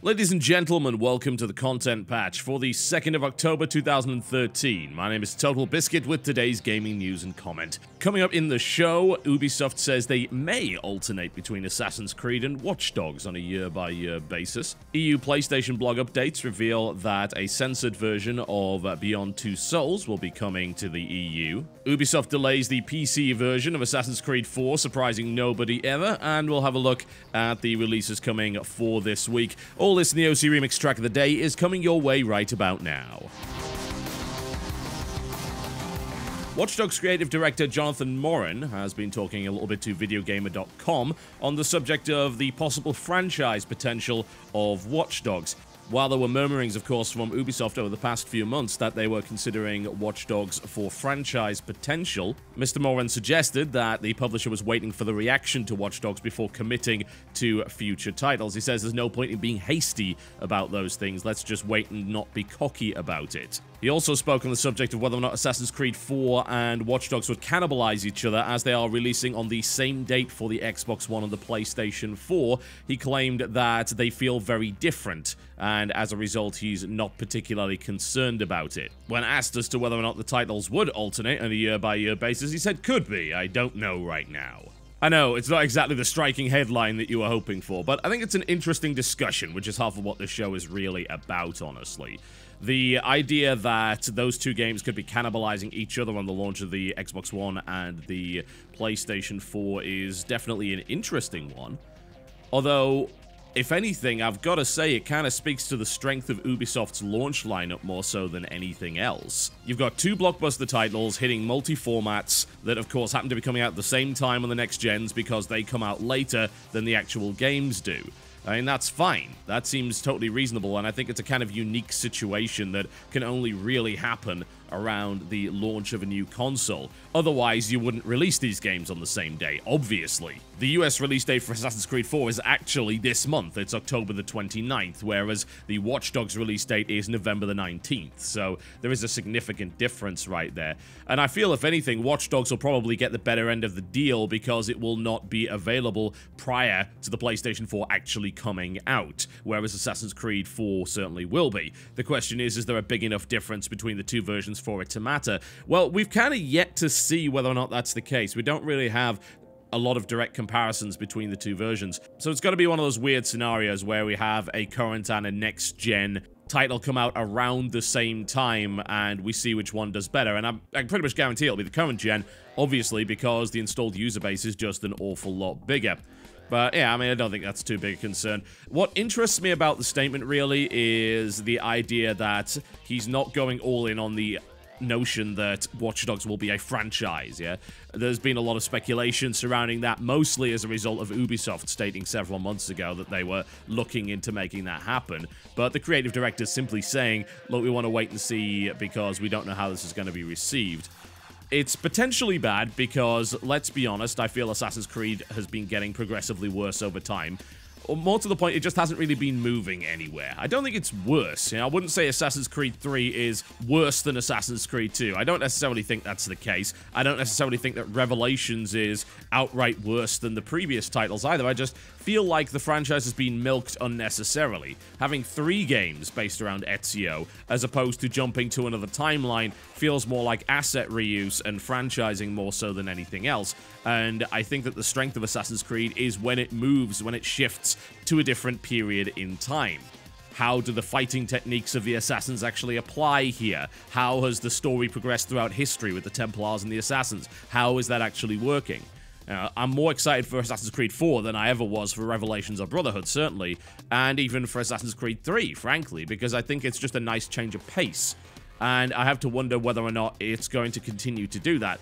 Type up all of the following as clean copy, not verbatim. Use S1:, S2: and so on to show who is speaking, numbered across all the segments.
S1: Ladies and gentlemen, welcome to the content patch for the 2nd of October 2013. My name is TotalBiscuit with today's gaming news and comment. Coming up in the show, Ubisoft says they may alternate between Assassin's Creed and Watch Dogs on a year-by-year basis. EU PlayStation blog updates reveal that a censored version of Beyond Two Souls will be coming to the EU. Ubisoft delays the PC version of Assassin's Creed 4, surprising nobody ever, and we'll have a look at the releases coming for this week. All this in the OC Remix track of the day is coming your way right about now. Watch Dogs creative director Jonathan Morin has been talking a little bit to Videogamer.com on the subject of the possible franchise potential of Watch Dogs. While there were murmurings, of course, from Ubisoft over the past few months that they were considering Watch Dogs for franchise potential, Mr. Morin suggested that the publisher was waiting for the reaction to Watch Dogs before committing to future titles. He says there's no point in being hasty about those things, let's just wait and not be cocky about it. He also spoke on the subject of whether or not Assassin's Creed 4 and Watch Dogs would cannibalize each other as they are releasing on the same date for the Xbox One and the PlayStation 4. He claimed that they feel very different, and as a result, he's not particularly concerned about it. When asked as to whether or not the titles would alternate on a year-by-year basis, he said, "Could be, I don't know right now." I know, it's not exactly the striking headline that you were hoping for, but I think it's an interesting discussion, which is half of what this show is really about, honestly. The idea that those two games could be cannibalizing each other on the launch of the Xbox One and the PlayStation 4 is definitely an interesting one. Although, if anything, I've got to say it kind of speaks to the strength of Ubisoft's launch lineup more so than anything else. You've got two blockbuster titles hitting multi-formats that, of course, happen to be coming out at the same time on the next gens because they come out later than the actual games do. I mean, that's fine. That seems totally reasonable, and I think it's a kind of unique situation that can only really happen around the launch of a new console. Otherwise, you wouldn't release these games on the same day, obviously. The US release date for Assassin's Creed 4 is actually this month. It's October the 29th, whereas the Watch Dogs release date is November the 19th, so there is a significant difference right there. And I feel, if anything, Watch Dogs will probably get the better end of the deal because it will not be available prior to the PlayStation 4 actually coming out, whereas Assassin's Creed 4 certainly will be. The question is there a big enough difference between the two versions for it to matter? Well, we've kind of yet to see whether or not that's the case. We don't really have a lot of direct comparisons between the two versions. So it's got to be one of those weird scenarios where we have a current and a next-gen title come out around the same time, and we see which one does better. And I can pretty much guarantee it'll be the current gen, obviously, because the installed user base is just an awful lot bigger. But yeah, I mean, I don't think that's too big a concern. What interests me about the statement, really, is the idea that he's not going all in on the notion that Watch Dogs will be a franchise, yeah? There's been a lot of speculation surrounding that, mostly as a result of Ubisoft stating several months ago that they were looking into making that happen. But the creative director is simply saying, look, we want to wait and see because we don't know how this is going to be received. It's potentially bad because, let's be honest, I feel Assassin's Creed has been getting progressively worse over time. Or more to the point, it just hasn't really been moving anywhere. I don't think it's worse. You know, I wouldn't say Assassin's Creed 3 is worse than Assassin's Creed 2. I don't necessarily think that's the case. I don't necessarily think that Revelations is outright worse than the previous titles either. I just feel like the franchise has been milked unnecessarily. Having 3 games based around Ezio, as opposed to jumping to another timeline, feels more like asset reuse and franchising more so than anything else. And I think that the strength of Assassin's Creed is when it moves, when it shifts to a different period in time. How do the fighting techniques of the Assassins actually apply here? How has the story progressed throughout history with the Templars and the Assassins? How is that actually working? I'm more excited for Assassin's Creed 4 than I ever was for Revelations or Brotherhood, certainly, and even for Assassin's Creed 3, frankly, because I think it's just a nice change of pace. And I have to wonder whether or not it's going to continue to do that.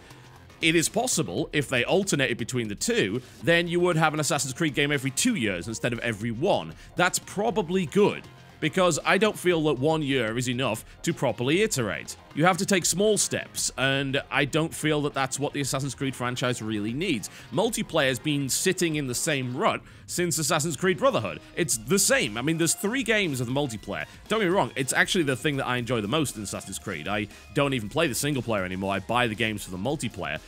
S1: It is possible, if they alternated between the two, then you would have an Assassin's Creed game every 2 years instead of every 1. That's probably good, because I don't feel that 1 year is enough to properly iterate. You have to take small steps, and I don't feel that that's what the Assassin's Creed franchise really needs. Multiplayer's been sitting in the same rut since Assassin's Creed Brotherhood. It's the same. I mean, there's 3 games of the multiplayer. Don't get me wrong, it's actually the thing that I enjoy the most in Assassin's Creed. I don't even play the single player anymore, I buy the games for the multiplayer.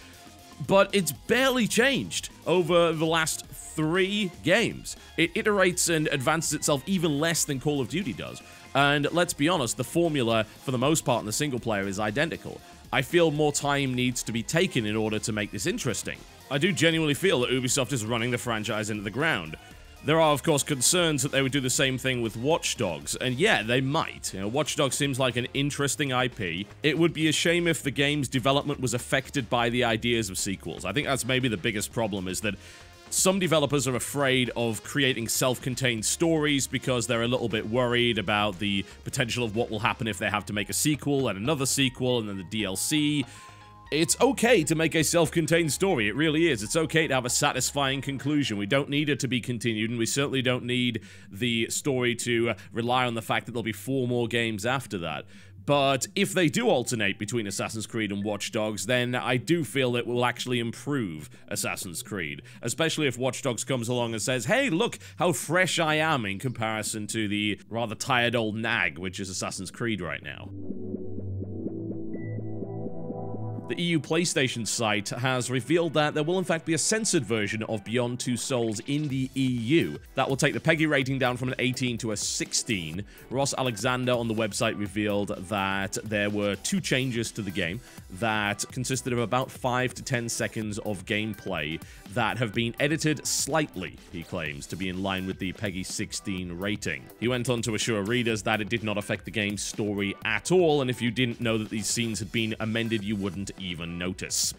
S1: but it's barely changed over the last 3 games. It iterates and advances itself even less than Call of Duty does. And let's be honest, the formula, for the most part in the single player, is identical. I feel more time needs to be taken in order to make this interesting. I do genuinely feel that Ubisoft is running the franchise into the ground. There are, of course, concerns that they would do the same thing with Watch Dogs, and yeah, they might. You know, Watch Dogs seems like an interesting IP. It would be a shame if the game's development was affected by the ideas of sequels. I think that's maybe the biggest problem, is that some developers are afraid of creating self-contained stories because they're a little bit worried about the potential of what will happen if they have to make a sequel and another sequel and then the DLC. It's okay to make a self-contained story, it really is. It's okay to have a satisfying conclusion. We don't need it to be continued, and we certainly don't need the story to rely on the fact that there'll be 4 more games after that. But if they do alternate between Assassin's Creed and Watch Dogs, then I do feel it will actually improve Assassin's Creed. Especially if Watch Dogs comes along and says, hey, look how fresh I am in comparison to the rather tired old nag, which is Assassin's Creed right now. The EU PlayStation site has revealed that there will in fact be a censored version of Beyond Two Souls in the EU. That will take the PEGI rating down from an 18 to a 16. Ross Alexander on the website revealed that there were 2 changes to the game that consisted of about 5 to 10 seconds of gameplay that have been edited slightly, he claims, to be in line with the PEGI 16 rating. He went on to assure readers that it did not affect the game's story at all, and if you didn't know that these scenes had been amended, you wouldn't even notice.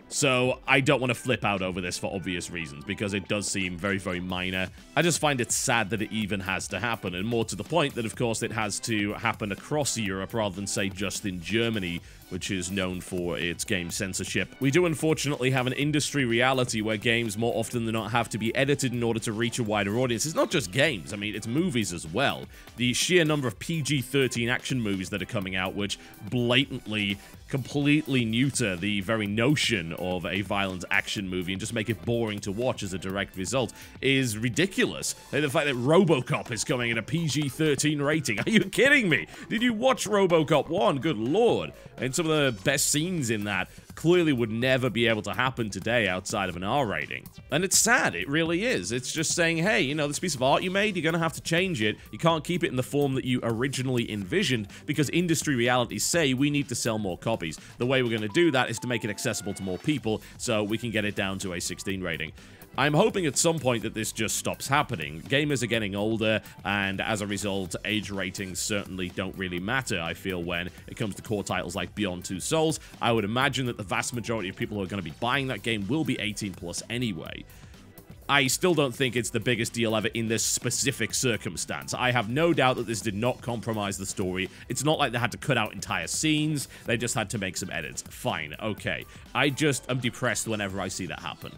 S1: So I don't want to flip out over this for obvious reasons, because it does seem very, very minor. I just find it sad that it even has to happen, and more to the point that, of course, it has to happen across Europe rather than, say, just in Germany, which is known for its game censorship. We do unfortunately have an industry reality where games more often than not have to be edited in order to reach a wider audience. It's not just games, I mean, it's movies as well. The sheer number of PG-13 action movies that are coming out, which blatantly, completely neuter the very notion of a violent action movie and just make it boring to watch as a direct result, is ridiculous. And the fact that RoboCop is coming at a PG-13 rating, are you kidding me? Did you watch RoboCop 1? Good lord. And some of the best scenes in that clearly would never be able to happen today outside of an R rating. And it's sad, it really is. It's just saying, hey, you know, this piece of art you made, you're gonna have to change it. You can't keep it in the form that you originally envisioned, because industry realities say we need to sell more copies. The way we're gonna do that is to make it accessible to more people, so we can get it down to a 16 rating. I'm hoping at some point that this just stops happening. Gamers are getting older, and as a result, age ratings certainly don't really matter, I feel, when it comes to core titles like Beyond Two Souls. I would imagine that the vast majority of people who are going to be buying that game will be 18 plus anyway. I still don't think it's the biggest deal ever in this specific circumstance. I have no doubt that this did not compromise the story. It's not like they had to cut out entire scenes. They just had to make some edits. Fine, okay. I just am depressed whenever I see that happen.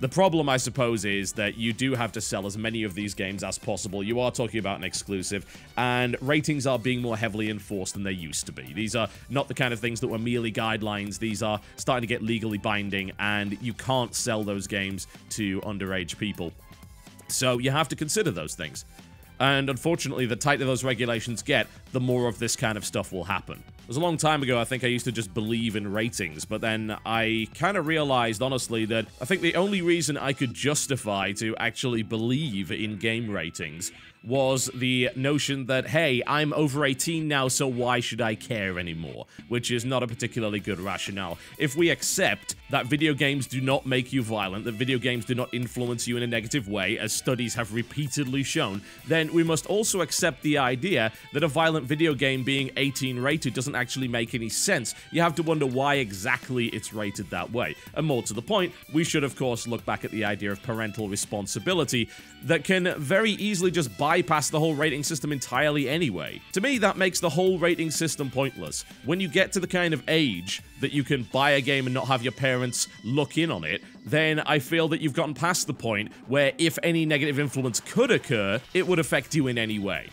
S1: The problem, I suppose, is that you do have to sell as many of these games as possible. You are talking about an exclusive, and ratings are being more heavily enforced than they used to be. These are not the kind of things that were merely guidelines. These are starting to get legally binding, and you can't sell those games to underage people. So you have to consider those things. And unfortunately, the tighter those regulations get, the more of this kind of stuff will happen. It was a long time ago, I think I used to just believe in ratings, but then I kind of realized, honestly, that I think the only reason I could justify to actually believe in game ratings was the notion that, hey, I'm over 18 now, so why should I care anymore? Which is not a particularly good rationale. If we accept that video games do not make you violent, that video games do not influence you in a negative way, as studies have repeatedly shown, then we must also accept the idea that a violent video game being 18 rated doesn't actually make any sense. You have to wonder why exactly it's rated that way. And more to the point, we should of course look back at the idea of parental responsibility that can very easily just bypass the whole rating system entirely anyway. To me, that makes the whole rating system pointless. When you get to the kind of age that you can buy a game and not have your parents look in on it, then I feel that you've gotten past the point where if any negative influence could occur, it would affect you in any way.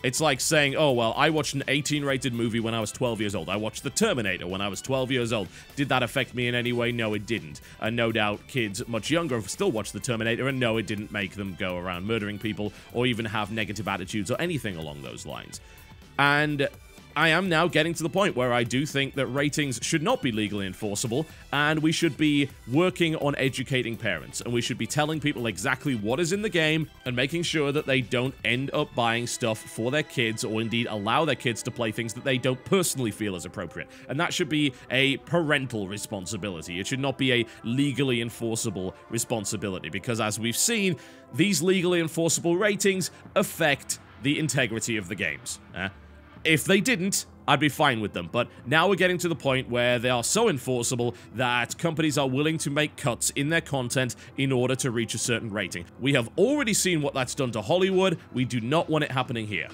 S1: It's like saying, oh, well, I watched an 18-rated movie when I was 12 years old. I watched The Terminator when I was 12 years old. Did that affect me in any way? No, it didn't. And no doubt kids much younger have still watched The Terminator, and no, it didn't make them go around murdering people or even have negative attitudes or anything along those lines. And I am now getting to the point where I do think that ratings should not be legally enforceable, and we should be working on educating parents, and we should be telling people exactly what is in the game and making sure that they don't end up buying stuff for their kids, or indeed allow their kids to play things that they don't personally feel is appropriate. And that should be a parental responsibility. It should not be a legally enforceable responsibility, because as we've seen, these legally enforceable ratings affect the integrity of the games. If they didn't, I'd be fine with them, but now we're getting to the point where they are so enforceable that companies are willing to make cuts in their content in order to reach a certain rating. We have already seen what that's done to Hollywood. We do not want it happening here.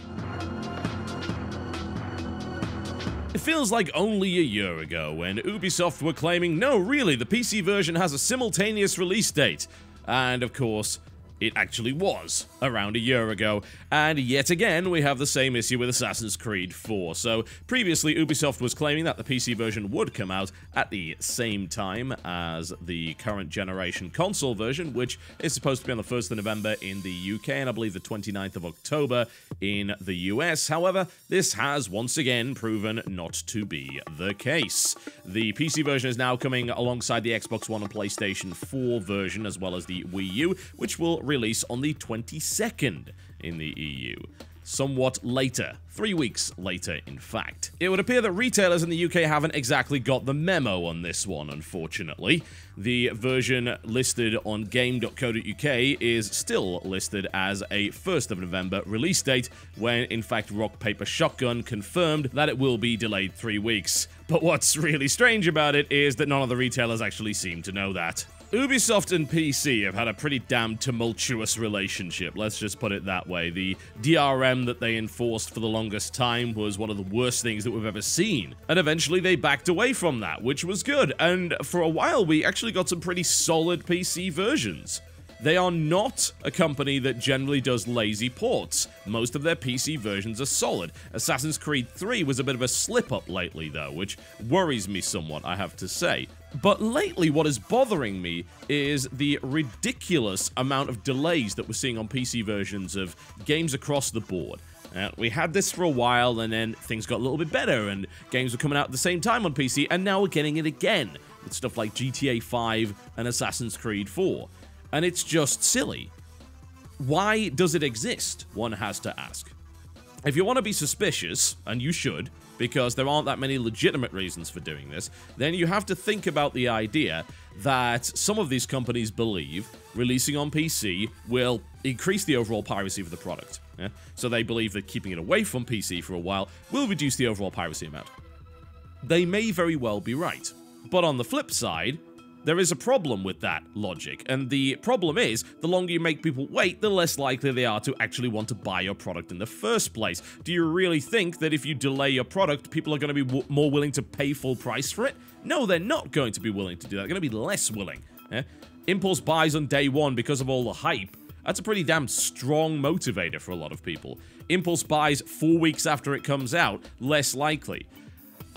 S1: It feels like only a year ago when Ubisoft were claiming, no, really, the PC version has a simultaneous release date. And of course, it actually was around a year ago, and yet again we have the same issue with Assassin's Creed 4. So previously Ubisoft was claiming that the PC version would come out at the same time as the current generation console version, which is supposed to be on the 1st of November in the UK and I believe the 29th of October in the US. However, this has once again proven not to be the case. The PC version is now coming alongside the Xbox One and PlayStation 4 version, as well as the Wii U, which will release on the 22nd in the EU. Somewhat later. 3 weeks later, in fact. It would appear that retailers in the UK haven't exactly got the memo on this one, unfortunately. The version listed on game.co.uk is still listed as a 1st of November release date, when in fact Rock Paper Shotgun confirmed that it will be delayed 3 weeks. But what's really strange about it is that none of the retailers actually seem to know that. Ubisoft and PC have had a pretty damn tumultuous relationship, let's just put it that way. The DRM that they enforced for the longest time was one of the worst things that we've ever seen. And eventually they backed away from that, which was good. And for a while we actually got some pretty solid PC versions. They are not a company that generally does lazy ports. Most of their PC versions are solid. Assassin's Creed 3 was a bit of a slip-up lately, though, which worries me somewhat, I have to say. But lately, what is bothering me is the ridiculous amount of delays that we're seeing on PC versions of games across the board. We had this for a while, and then things got a little bit better, and games were coming out at the same time on PC, and now we're getting it again, with stuff like GTA 5 and Assassin's Creed 4. And it's just silly. Why does it exist, one has to ask. If you want to be suspicious, and you should, because there aren't that many legitimate reasons for doing this, then you have to think about the idea that some of these companies believe releasing on PC will increase the overall piracy of the product. Yeah? So they believe that keeping it away from PC for a while will reduce the overall piracy amount. They may very well be right. But on the flip side, there is a problem with that logic, and the problem is, the longer you make people wait, the less likely they are to actually want to buy your product in the first place. Do you really think that if you delay your product, people are going to be more willing to pay full price for it? No, they're not going to be willing to do that. They're going to be less willing. Impulse buys on day one because of all the hype. That's a pretty damn strong motivator for a lot of people. Impulse buys 4 weeks after it comes out, less likely.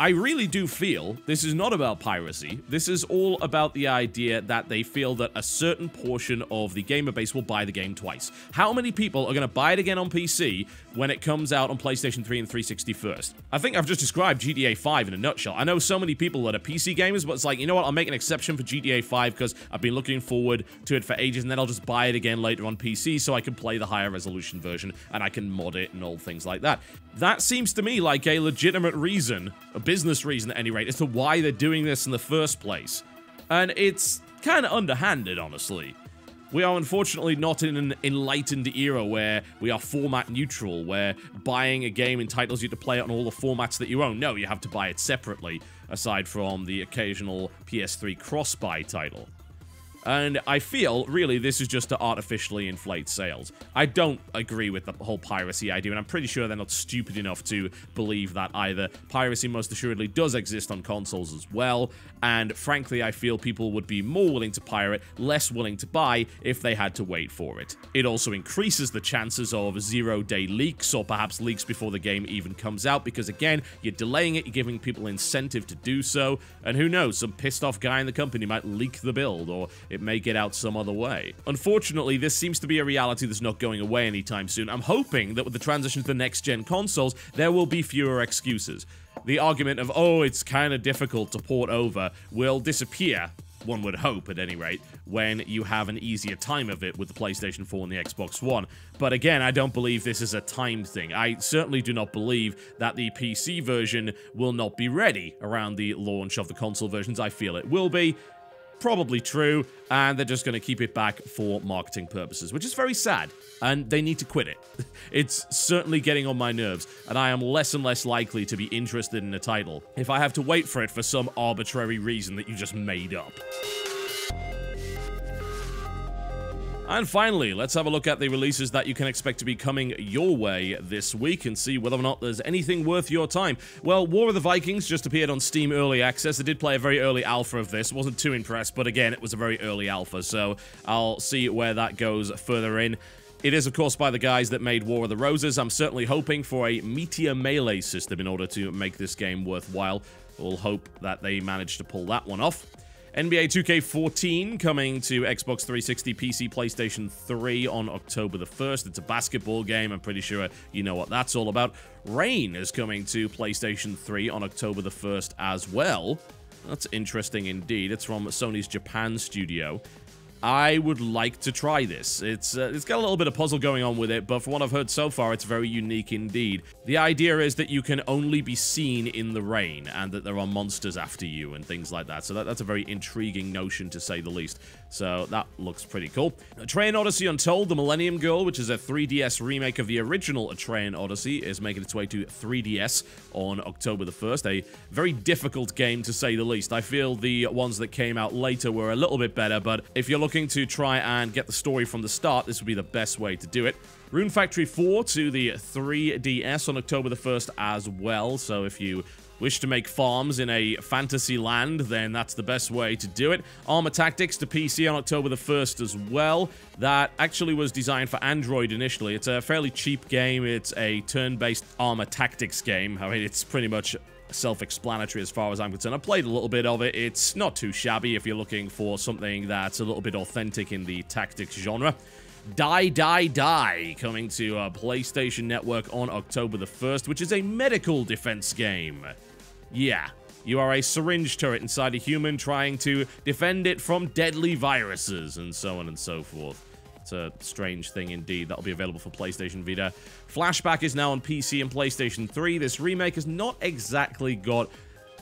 S1: I really do feel this is not about piracy. This is all about the idea that they feel that a certain portion of the gamer base will buy the game twice. How many people are going to buy it again on PC when it comes out on PlayStation 3 and 360 first? I think I've just described GTA 5 in a nutshell. I know so many people that are PC gamers, but it's like, you know what, I'll make an exception for GTA 5 because I've been looking forward to it for ages, and then I'll just buy it again later on PC so I can play the higher resolution version and I can mod it and all things like that. That seems to me like a legitimate reason, a business reason at any rate, as to why they're doing this in the first place. And it's kind of underhanded, honestly. We are unfortunately not in an enlightened era where we are format neutral, where buying a game entitles you to play it on all the formats that you own. No, you have to buy it separately, aside from the occasional PS3 cross-buy title. And I feel, really, this is just to artificially inflate sales. I don't agree with the whole piracy idea, and I'm pretty sure they're not stupid enough to believe that either. Piracy most assuredly does exist on consoles as well, and frankly, I feel people would be more willing to pirate, less willing to buy, if they had to wait for it. It also increases the chances of zero-day leaks, or perhaps leaks before the game even comes out, because again, you're delaying it, you're giving people incentive to do so, and who knows, some pissed-off guy in the company might leak the build, or it it may get out some other way. Unfortunately, this seems to be a reality that's not going away anytime soon. I'm hoping that with the transition to the next-gen consoles, there will be fewer excuses. The argument of, oh, it's kind of difficult to port over will disappear, one would hope at any rate, when you have an easier time of it with the PlayStation 4 and the Xbox One. But again, I don't believe this is a time thing. I certainly do not believe that the PC version will not be ready around the launch of the console versions. I feel it will be. Probably true, and they're just going to keep it back for marketing purposes, which is very sad, and they need to quit it. It's certainly getting on my nerves, and I am less and less likely to be interested in a title if I have to wait for it for some arbitrary reason that you just made up. And finally, let's have a look at the releases that you can expect to be coming your way this week and see whether or not there's anything worth your time. Well, War of the Vikings just appeared on Steam Early Access. I did play a very early alpha of this. Wasn't too impressed, but again, it was a very early alpha, so I'll see where that goes further in. It is, of course, by the guys that made War of the Roses. I'm certainly hoping for a Meteor Melee system in order to make this game worthwhile. We'll hope that they manage to pull that one off. NBA 2K14 coming to Xbox 360, PC, PlayStation 3 on October the 1st. It's a basketball game. I'm pretty sure you know what that's all about. Rain is coming to PlayStation 3 on October the 1st as well. That's interesting indeed. It's from Sony's Japan studio. I would like to try this. It's got a little bit of puzzle going on with it, but from what I've heard so far, it's very unique indeed. The idea is that you can only be seen in the rain, and that there are monsters after you and things like that. So that's a very intriguing notion, to say the least. So that looks pretty cool. Train Odyssey Untold, The Millennium Girl, which is a 3DS remake of the original Train Odyssey, is making its way to 3DS on October the 1st. A very difficult game, to say the least. I feel the ones that came out later were a little bit better, but if you're looking to try and get the story from the start, this would be the best way to do it. Rune Factory 4 to the 3DS on October the 1st as well, so if you wish to make farms in a fantasy land, then that's the best way to do it. Armor Tactics to PC on October the 1st as well. That actually was designed for Android initially. It's a fairly cheap game. It's a turn-based Armor Tactics game. I mean, it's pretty much self-explanatory as far as I'm concerned. I played a little bit of it. It's not too shabby if you're looking for something that's a little bit authentic in the tactics genre. Die Die Die coming to PlayStation Network on October the 1st, which is a medical defense game. Yeah, you are a syringe turret inside a human trying to defend it from deadly viruses and so on and so forth. It's a strange thing indeed. That'll be available for PlayStation Vita. Flashback is now on PC and PlayStation 3. This remake has not exactly got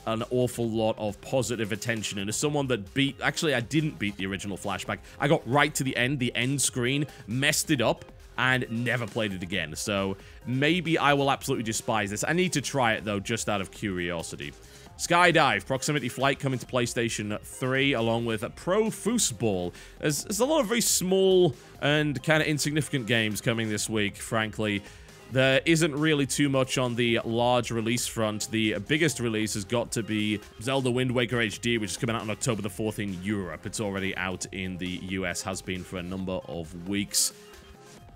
S1: an awful lot of positive attention, and as someone that actually I didn't beat the original Flashback. I got right to the end screen, messed it up, and never played it again. So maybe I will absolutely despise this. I need to try it though, just out of curiosity. Skydive, Proximity Flight coming to PlayStation 3, along with Pro Foosball. There's a lot of very small and kind of insignificant games coming this week, frankly. There isn't really too much on the large release front. The biggest release has got to be Zelda Wind Waker HD, which is coming out on October the 4th in Europe. It's already out in the US, has been for a number of weeks.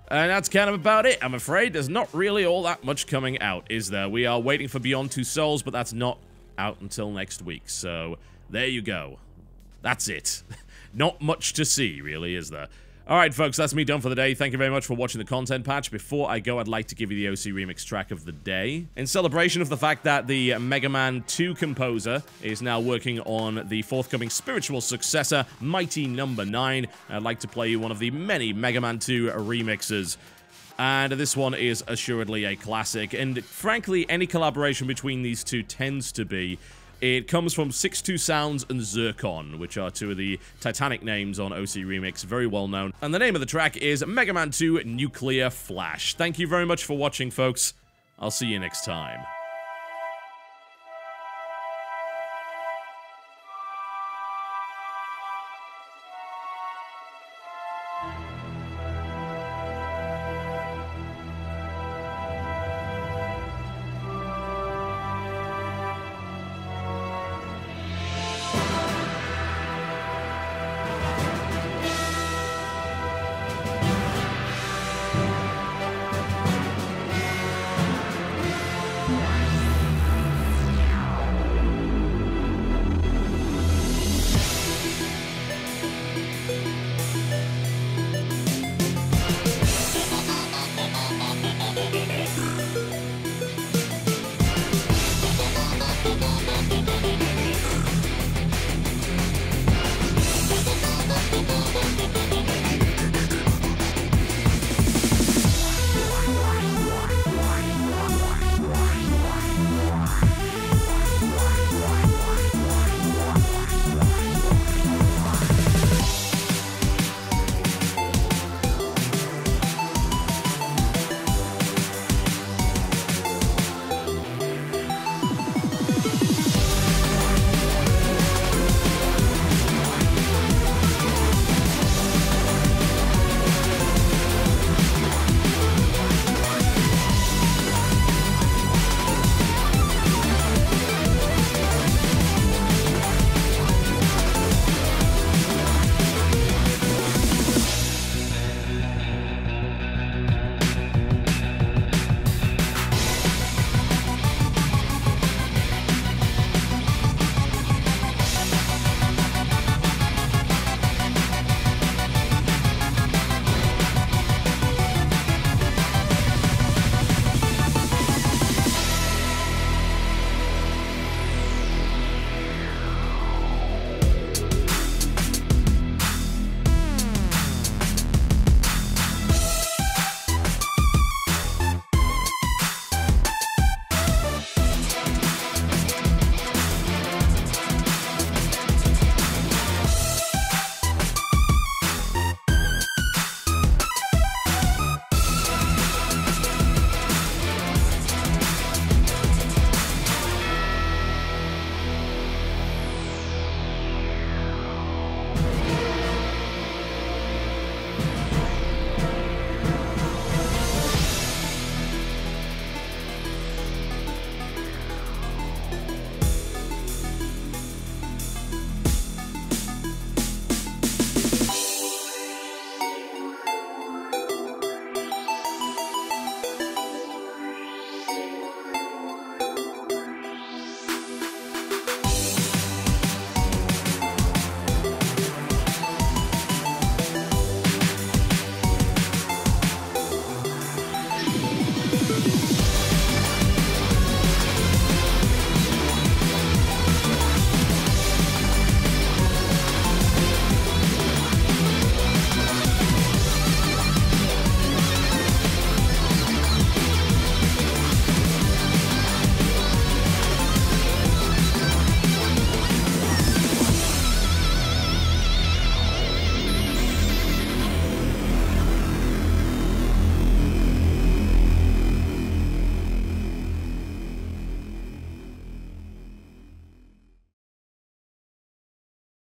S1: And that's kind of about it, I'm afraid. There's not really all that much coming out, is there? We are waiting for Beyond Two Souls, but that's not out until next week. So, there you go. That's it. Not much to see, really, is there? Alright, folks, that's me done for the day. Thank you very much for watching the content patch. Before I go, I'd like to give you the OC Remix track of the day. In celebration of the fact that the Mega Man 2 composer is now working on the forthcoming spiritual successor, Mighty Number 9, I'd like to play you one of the many Mega Man 2 remixes. And this one is assuredly a classic, and frankly, any collaboration between these two tends to be. It comes from Sixto Sounds and Zircon, which are two of the Titanic names on OC Remix, very well known. And the name of the track is Mega Man 2 Nuclear Flash. Thank you very much for watching, folks. I'll see you next time.